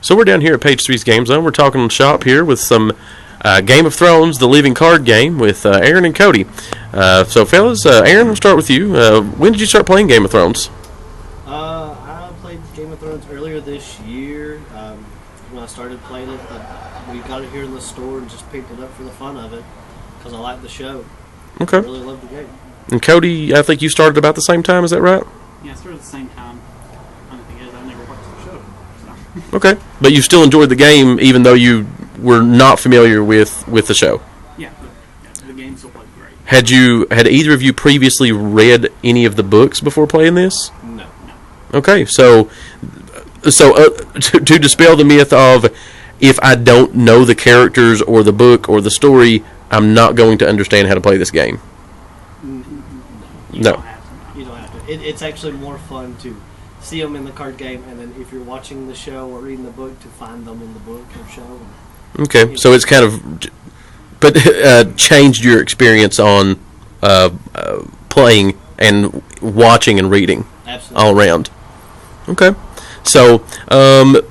So we're down here at Page 3's Game Zone. We're talking shop here with some Game of Thrones, the living card game, with Aaron and Cody. So, fellas, Aaron, we'll start with you. When did you start playing Game of Thrones? I played Game of Thrones earlier this year. When I started playing it, we got it here in the store and just picked it up for the fun of it because I like the show. Okay. I really love the game. And Cody, I think you started about the same time, is that right? Yeah, I started at the same time. Only thing is, I never watched the show. So. Okay. But you still enjoyed the game even though you were not familiar with the show? Yeah, the game still played great. Had either of you previously read any of the books before playing this? No. Okay, so to dispel the myth of if I don't know the characters or the book or the story, I'm not going to understand how to play this game. You No. don't have to. You don't have to. It's actually more fun to see them in the card game, and then if you're watching the show or reading the book, to find them in the book or show. Okay, so it's kind of, but changed your experience on playing and watching and reading Absolutely. all around. Okay, so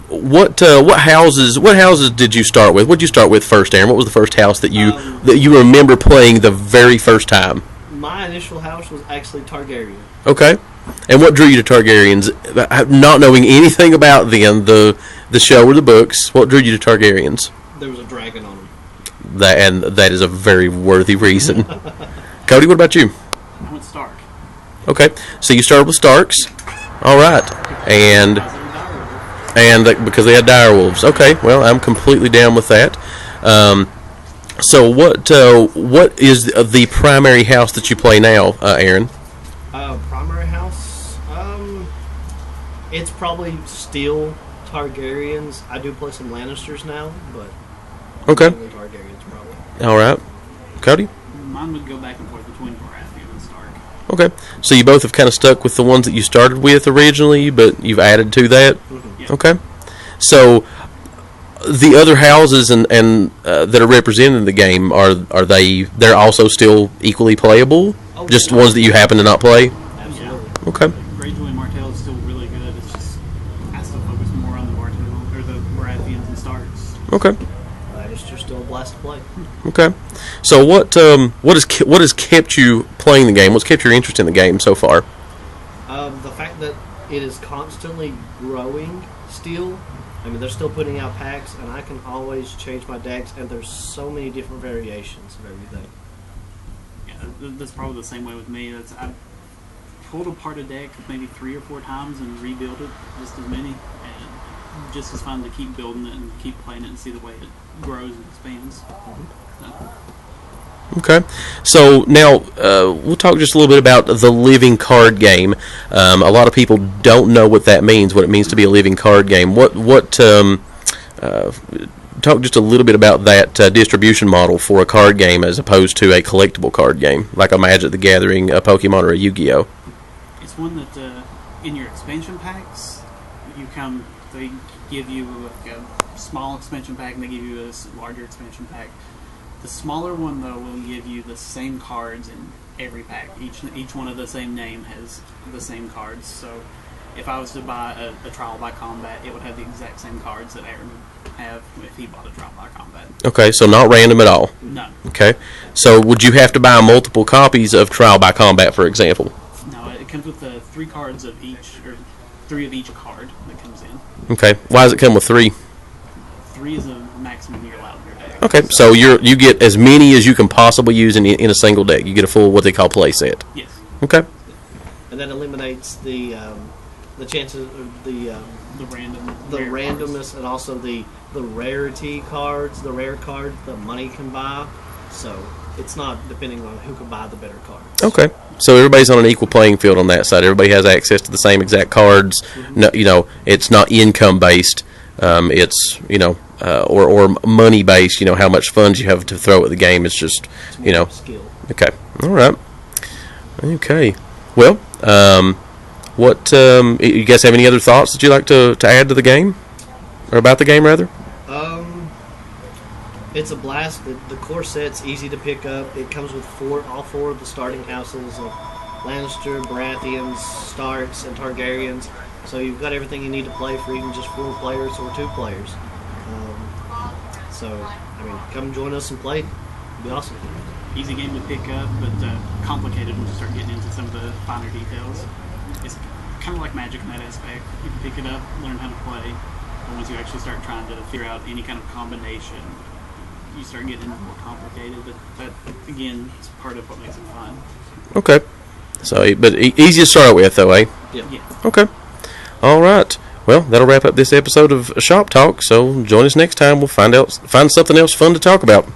what houses did you start with? What did you start with first, Aaron? What was the first house that you remember playing the very first time? My initial house was actually Targaryen. Okay, and what drew you to Targaryens? Not knowing anything about them, the show or the books, what drew you to Targaryens? There was a dragon on them. That is a very worthy reason. Cody, what about you? I went Stark. Okay, so you started with Starks. All right, and because they had direwolves. Okay, well, I'm completely down with that. So what is the primary house that you play now, Aaron? Primary house? It's probably still Targaryens. I do play some Lannisters now, but Okay, mainly Targaryens probably. all right. Cody? Mine would go back and forth between Baratheon and Stark. Okay, so you both have kind of stuck with the ones that you started with originally, but you've added to that? Mm-hmm. Yeah. Okay, so the other houses and that are represented in the game, they're also still equally playable? Oh, Just yeah. ones that you happen to not play? Absolutely. Okay. Greyjoy and Martell is still really good. It's just I still focus more on the Martell or the Baratheons and Starks. Okay. Lannisters still a blast to play. Okay. So what has kept you playing the game? What's kept your interest in the game so far? The fact that it is constantly growing still. I mean, they're still putting out packs, and I can always change my decks, and there's so many different variations of everything. Yeah, that's probably the same way with me. I've pulled apart a deck maybe 3 or 4 times and rebuilt it just as many, and just as fun to keep building it and keep playing it and see the way it grows and expands. Okay. So now we'll talk just a little bit about the living card game. A lot of people don't know what that means, what it means to be a living card game. Talk just a little bit about that distribution model for a card game as opposed to a collectible card game, like a Magic the Gathering, a Pokemon, or a Yu-Gi-Oh! It's one that in your expansion packs, they give you like a small expansion pack and they give you a larger expansion pack. The smaller one, though, will give you the same cards in every pack. Each one of the same name has the same cards. So if I was to buy a Trial by Combat, it would have the exact same cards that Aaron would have if he bought a Trial by Combat. Okay, so not random at all. No. Okay. So would you have to buy multiple copies of Trial by Combat, for example? No, it comes with 3 cards of each, or 3 of each card that comes in. Okay. Why does it come with 3? 3 is a maximum you're allowed in your deck. Okay, so you get as many as you can possibly use in a single deck. You get a full, what they call, play set. Yes. Okay. And that eliminates the chances of the Rare randomness cards. and also the rarity cards, the rare card that money can buy. So it's not depending on who can buy the better cards. Okay. So everybody's on an equal playing field on that side. Everybody has access to the same exact cards. Mm-hmm. No, it's not income based. It's or money based. How much funds you have to throw at the game. It's just It's more skill. Okay. All right. Okay. Well, you guys have any other thoughts that you'd like to add to the game, or about the game rather? It's a blast. The core set's easy to pick up. It comes with all four of the starting houses of Lannister, Baratheons, Starks, and Targaryens. So you've got everything you need to play for even just 4 players or 2 players. So, I mean, come join us and play. It'd be awesome. Easy game to pick up, but complicated when you start getting into some of the finer details. It's kind of like Magic in that aspect. You can pick it up, learn how to play, but once you actually start trying to figure out any kind of combination, you start getting more complicated. But that, again, is part of what makes it fun. Okay. So, but easy to start with, though, eh? Yeah. Okay. All right. Well, that'll wrap up this episode of Shop Talk. So join us next time. We'll find something else fun to talk about.